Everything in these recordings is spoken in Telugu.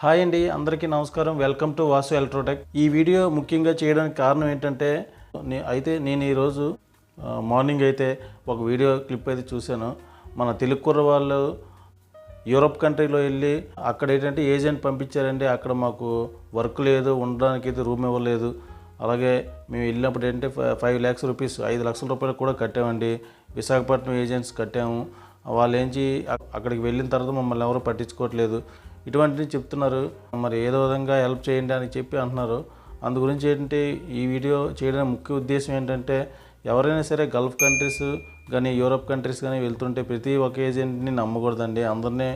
హాయ్ అండి, అందరికీ నమస్కారం. Welcome to Vasu Electrotech. ఈ వీడియో ముఖ్యంగా చేయడానికి కారణం ఏంటంటే నేను ఈరోజు మార్నింగ్ అయితే ఒక వీడియో క్లిప్ అయితే చూశాను. మన తెలుగు కుర్ర వాళ్ళు యూరోప్ కంట్రీలో వెళ్ళి అక్కడ ఏంటంటే ఏజెంట్ పంపించారండి. అక్కడ మాకు వర్క్ లేదు, ఉండడానికి అయితే రూమ్ ఇవ్వలేదు. అలాగే మేము వెళ్ళినప్పుడు ఏంటంటే 5 lakhs రూపీస్ 5 లక్షల రూపాయలు కూడా కట్టామండి. విశాఖపట్నం ఏజెంట్స్ కట్టాము. వాళ్ళు ఏంచి అక్కడికి వెళ్ళిన తర్వాత మమ్మల్ని ఎవరు పట్టించుకోవట్లేదు, ఇటువంటివి చెప్తున్నారు. మరి ఏదో విధంగా హెల్ప్ చేయండి అని చెప్పి అంటున్నారు. అందు గురించి ఏంటంటే ఈ వీడియో చేయడానికి ముఖ్య ఉద్దేశం ఏంటంటే, ఎవరైనా సరే గల్ఫ్ కంట్రీస్ కానీ యూరోప్ కంట్రీస్ కానీ వెళ్తుంటే ప్రతి ఒక్క ఏజెంట్ని నమ్మకూడదండి. అందరినీ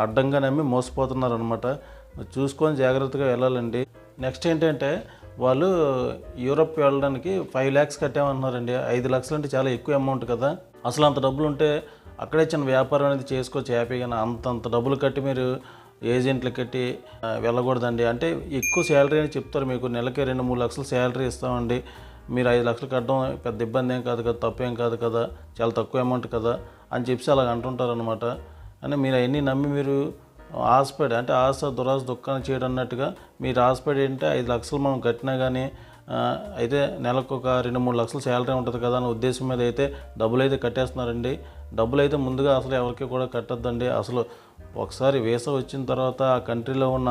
అడ్డంగా నమ్మి మోసపోతున్నారు అనమాట. చూసుకొని జాగ్రత్తగా వెళ్ళాలండి. నెక్స్ట్ ఏంటంటే వాళ్ళు యూరోప్ వెళ్ళడానికి 5 lakhs కట్టామన్నారండి. 5 లక్షలు అంటే చాలా ఎక్కువ అమౌంట్ కదా. అసలు అంత డబ్బులు ఉంటే అక్కడే చిన్న వ్యాపారం అనేది చేసుకోవచ్చు హ్యాపీగా. అంత డబ్బులు కట్టి మీరు ఏజెంట్లు కట్టి వెళ్ళకూడదండి. అంటే ఎక్కువ శాలరీ అని చెప్తారు, మీకు నెలకి 2-3 లక్షలు శాలరీ ఇస్తామండి, మీరు 5 లక్షలు కట్టడం పెద్ద ఇబ్బంది ఏం కాదు కదా, తప్పేం కాదు కదా, చాలా తక్కువ అమౌంట్ కదా అని చెప్పి అలాగ అంటుంటారు అనమాట. అని మీరు అవన్నీ నమ్మి మీరు ఆశపడి, అంటే ఆశ దురాశ దుఃఖాన్ని చేయడం అన్నట్టుగా మీరు ఆశపడి ఏంటంటే 5 లక్షలు మనం కట్టినా కానీ అయితే నెలకు ఒక 2-3 లక్షలు శాలరీ ఉంటుంది కదా అనే ఉద్దేశం మీద అయితే డబ్బులు అయితే కట్టేస్తున్నారండి. డబ్బులు అయితే ముందుగా అసలు ఎవరికి కూడా కట్టద్దండి. అసలు ఒకసారి వీసా వచ్చిన తర్వాత ఆ కంట్రీలో ఉన్న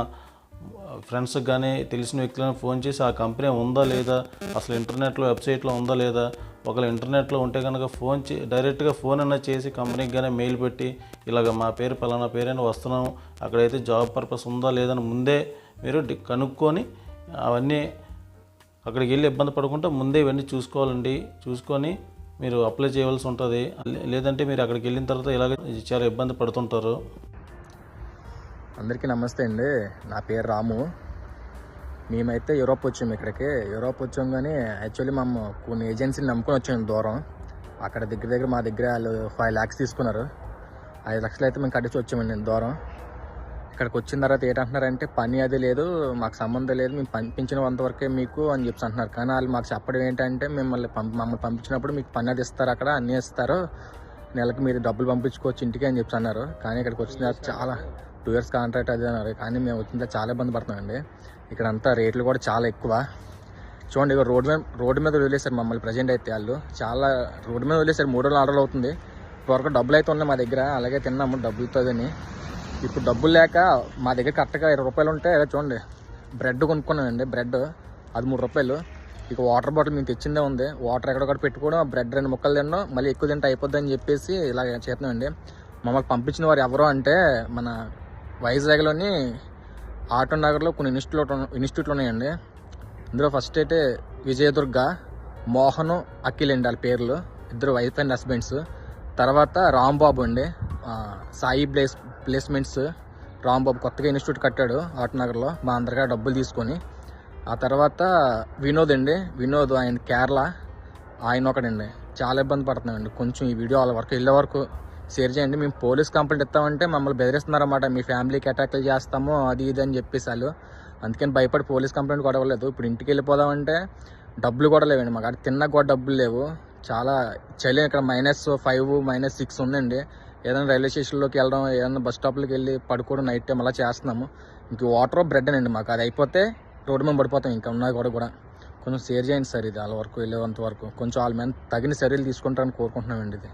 ఫ్రెండ్స్కి కానీ తెలిసిన వ్యక్తులను ఫోన్ చేసి ఆ కంపెనీ ఉందా లేదా, అసలు ఇంటర్నెట్లో వెబ్సైట్లో ఉందా లేదా, ఒకవేళ ఇంటర్నెట్లో ఉంటే కనుక డైరెక్ట్గా ఫోన్ అన్నా చేసి కంపెనీకి కానీ మెయిల్ పెట్టి ఇలాగ మా పేరు పలానా పేరైనా వస్తున్నాము, అక్కడైతే జాబ్ పర్పస్ ఉందా లేదని ముందే మీరు కనుక్కొని అవన్నీ అక్కడికి వెళ్ళి ఇబ్బంది పడకుండా ముందే ఇవన్నీ చూసుకోవాలండి. చూసుకొని మీరు అప్లై చేయవలసి ఉంటుంది. లేదంటే మీరు అక్కడికి వెళ్ళిన తర్వాత ఇలాగ చాలా ఇబ్బంది పడుతుంటారు. అందరికీ నమస్తే అండి, నా పేరు రాము. మేమైతే యూరోప్ వచ్చాము. ఇక్కడికి యూరోప్ వచ్చాం కానీ యాక్చువల్లీ మేము కొన్ని ఏజెన్సీని నమ్ముకొని వచ్చాము దూరం. అక్కడ దగ్గర మా దగ్గర వాళ్ళు 5 lakhs తీసుకున్నారు. 5 లక్షలు అయితే మేము కట్టించి వచ్చామండి దూరం. ఇక్కడికి వచ్చిన తర్వాత ఏంటంటున్నారంటే పని అది లేదు, మాకు సంబంధం లేదు, మేము పంపించినంతవరకే మీకు అని చెప్పి అంటున్నారు. కానీ వాళ్ళు మాకు చెప్పడం ఏంటంటే మమ్మల్ని పంపించినప్పుడు మీకు పని అది ఇస్తారు, అక్కడ అన్నీ ఇస్తారు, నెలకి మీరు డబ్బులు పంపించుకోవచ్చు ఇంటికి అని చెప్పి అన్నారు. కానీ ఇక్కడికి వచ్చిన తర్వాత చాలా 2 years కాంట్రాక్ట్ అది అన్నారు. కానీ మేము వచ్చిన తర్వాత చాలా ఇబ్బంది పడుతున్నామండి. ఇక్కడ అంతా రేట్లు కూడా చాలా ఎక్కువ. చూడండి, ఇక రోడ్డు మీద వదిలేశారు మమ్మల్ని. ప్రజెంట్ అయితే వాళ్ళు చాలా రోడ్డు మీద వదిలేశారు. 3 రోజులు ఆర్డర్ అవుతుంది. ఇప్పటివరకు డబ్బులు అయితే ఉన్నాయి మా దగ్గర, అలాగే తిన్నాము డబ్బులతోని. ఇప్పుడు డబ్బులు లేక మా దగ్గర కరెక్ట్గా 20 రూపాయలు ఉంటే చూడండి బ్రెడ్ కొనుక్కున్నానండి. బ్రెడ్ అది 3 రూపాయలు. ఇక వాటర్ బాటిల్ మేము తెచ్చిందే ఉంది. వాటర్ ఎక్కడొక్కడ పెట్టుకోవడం, బ్రెడ్ 2 ముక్కలు తినడం, మళ్ళీ ఎక్కువ తింటే అయిపోద్ది అని చెప్పేసి ఇలా చేస్తున్నామండి. మమ్మల్ని పంపించిన వారు ఎవరో అంటే మన వైజాగ్లోని ఆటో నగర్లో కొన్ని ఇన్స్టిట్యూట్లు ఉన్నాయండి. ఇందులో ఫస్ట్ అయితే విజయదుర్గ, మోహను, అఖిల్ అండి వాళ్ళ పేర్లు, ఇద్దరు వైఫ్ అండ్ హస్బెండ్స్. తర్వాత రాంబాబు అండి, సాయి ప్లేస్మెంట్స్. రాంబాబు కొత్తగా ఇన్స్టిట్యూట్ కట్టాడు ఆటనగర్లో మా అందరిగా డబ్బులు తీసుకొని. ఆ తర్వాత వినోద్ అండి, వినోద్ ఆయన కేరళ, ఆయన ఒకడండి. చాలా ఇబ్బంది పడుతున్నామండి. కొంచెం ఈ వీడియో వాళ్ళ వరకు వెళ్ళే వరకు షేర్ చేయండి. మేము పోలీస్ కంప్లైంట్ ఇస్తామంటే మమ్మల్ని బెదిరిస్తున్నారన్నమాట, మీ ఫ్యామిలీకి అటాక్లు చేస్తాము అది ఇది అని చెప్పేసి వాళ్ళు. అందుకని భయపడి పోలీస్ కంప్లైంట్ కూడా ఇవ్వలేదు. ఇప్పుడు ఇంటికి వెళ్ళిపోదామంటే డబ్బులు కూడా లేవండి మాకు. అక్కడ తిన్నా కూడా డబ్బులు లేవు. చాలా చలి. ఇక్కడ -5 -6 ఉందండి. ఏదైనా రైల్వే స్టేషన్లోకి వెళ్ళడం, ఏదైనా బస్ స్టాప్లోకి వెళ్ళి పడుకోవడం నైట్ టైం అలా చేస్తున్నాము. ఇంక వాటర్ బ్రెడ్ అండి మాకు. అది అయిపోతే రోడ్డు మీద పడిపోతాం. ఇంకా ఉన్నాయి కూడా కొంచెం షేర్ చేయండి సార్. ఇది వాళ్ళ వరకు వెళ్ళేంత వరకు కొంచెం వాళ్ళ మీద తగిన చర్యలు తీసుకుంటారని కోరుకుంటున్నామండి. ఇది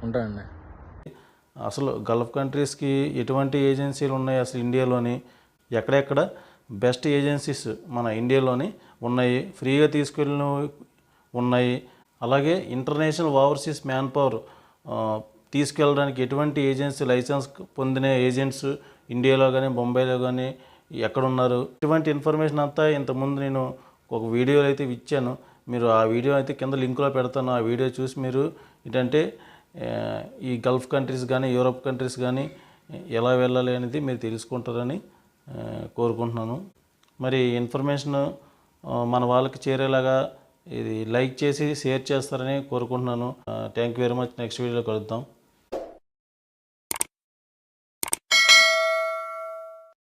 ఉంటాయండి. అసలు గల్ఫ్ కంట్రీస్కి ఎటువంటి ఏజెన్సీలు ఉన్నాయి అసలు ఇండియాలోని, ఎక్కడెక్కడ బెస్ట్ ఏజెన్సీస్ మన ఇండియాలోని ఉన్నాయి, ఫ్రీగా తీసుకెళ్ళిన ఉన్నాయి. అలాగే ఇంటర్నేషనల్ ఓవర్సీస్ మ్యాన్ పవర్ తీసుకెళ్ళడానికి ఎటువంటి ఏజెన్సీ లైసెన్స్ పొందిన ఏజెంట్స్ ఇండియాలో కానీ బొంబాయిలో కానీ ఎక్కడున్నారు, ఇటువంటి ఇన్ఫర్మేషన్ అంతా ఇంతకుముందు నేను ఒక వీడియోలో అయితే ఇచ్చాను. మీరు ఆ వీడియో అయితే కింద లింక్లో పెడతాను. ఆ వీడియో చూసి మీరు ఏంటంటే ఈ గల్ఫ్ కంట్రీస్ కానీ యూరోప్ కంట్రీస్ కానీ ఎలా వెళ్ళాలి అనేది మీరు తెలుసుకుంటారని కోరుకుంటున్నాను. మరి ఇన్ఫర్మేషన్ మన వాళ్ళకి చేరేలాగా ఇది లైక్ చేసి షేర్ చేస్తారని కోరుకుంటున్నాను. Thank you very much. Next వీడియోలో కలుద్దాం.